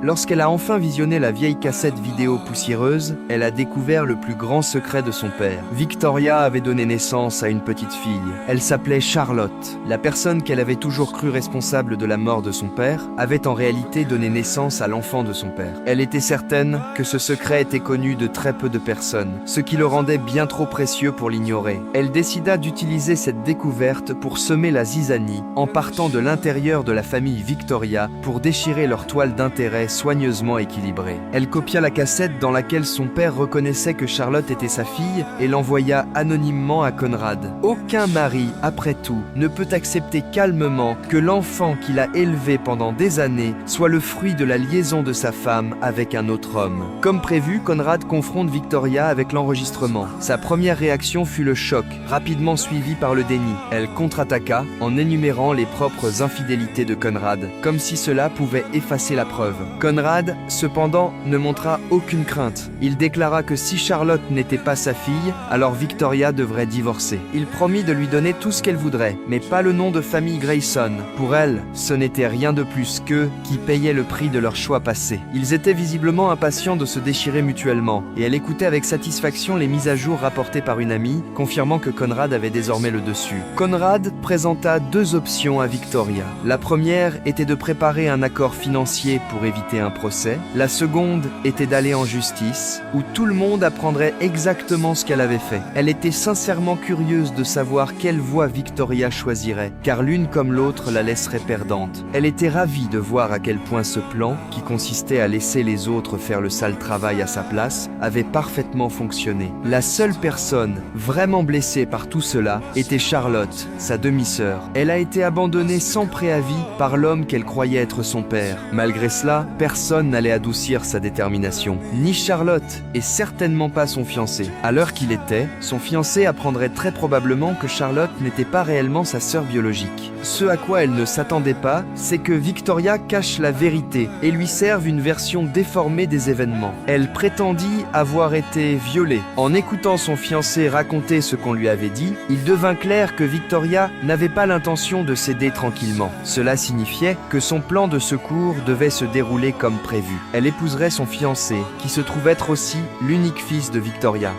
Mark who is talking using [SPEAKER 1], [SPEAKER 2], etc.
[SPEAKER 1] Lorsqu'elle a enfin visionné la vieille cassette vidéo poussiéreuse, elle a découvert le plus grand secret de son père. Victoria avait donné naissance à une petite fille. Elle s'appelait Charlotte. La personne qu'elle avait toujours cru responsable de la mort de son père avait en réalité donné naissance à l'enfant de son père. Elle était certaine que ce secret était connu de très peu de personnes, ce qui le rendait bien trop précieux pour l'ignorer. Elle décida d'utiliser cette découverte pour semer la zizanie en partant de l'intérieur de la famille Victoria pour déchirer leur toile d'intérêt soigneusement équilibrée. Elle copia la cassette dans laquelle son père reconnaissait que Charlotte était sa fille et l'envoya anonymement à Conrad. Aucun mari, après tout, ne peut accepter calmement que l'enfant qu'il a élevé pendant des années soit le fruit de la liaison de sa femme avec un autre homme. Comme prévu, Conrad confronte Victoria avec l'enregistrement. Sa première réaction fut le choc, rapidement suivi par le déni. Elle contre-attaqua en énumérant les propres infidélités de Conrad, comme si cela pouvait effacer la preuve. Conrad, cependant, ne montra aucune crainte. Il déclara que si Charlotte n'était pas sa fille, alors Victoria devrait divorcer. Il promit de lui donner tout ce qu'elle voudrait, mais pas le nom de famille Grayson. Pour elle, ce n'était rien de plus qu'eux qui payaient le prix de leur choix passé. Ils étaient visiblement impatients de se déchirer mutuellement, et elle écoutait avec satisfaction les mises à jour rapportées par une amie, confirmant que Conrad avait désormais le dessus. Conrad présenta deux options à Victoria. La première était de préparer un accord financier pour éviter un procès. La seconde était d'aller en justice, où tout le monde apprendrait exactement ce qu'elle avait fait. Elle était sincèrement curieuse de savoir quelle voie Victoria choisirait, car l'une comme l'autre la laisserait perdante. Elle était ravie de voir à quel point ce plan, qui consistait à laisser les autres faire le sale travail à sa place, avait parfaitement fonctionné. La seule personne vraiment blessée par tout cela était Charlotte, sa demi-sœur. Elle a été abandonnée sans préavis par l'homme qu'elle croyait être son père. Malgré cela, personne n'allait adoucir sa détermination. Ni Charlotte, et certainement pas son fiancé. À l'heure qu'il était, son fiancé apprendrait très probablement que Charlotte n'était pas réellement sa sœur biologique. Ce à quoi elle ne s'attendait pas, c'est que Victoria cache la vérité et lui serve une version déformée des événements. Elle prétendit avoir été violée. En écoutant son fiancé raconter ce qu'on lui avait dit, il devint clair que Victoria n'avait pas l'intention de céder tranquillement. Cela signifiait que son plan de secours devait se dérouler comme prévu. Elle épouserait son fiancé, qui se trouve être aussi l'unique fils de Victoria.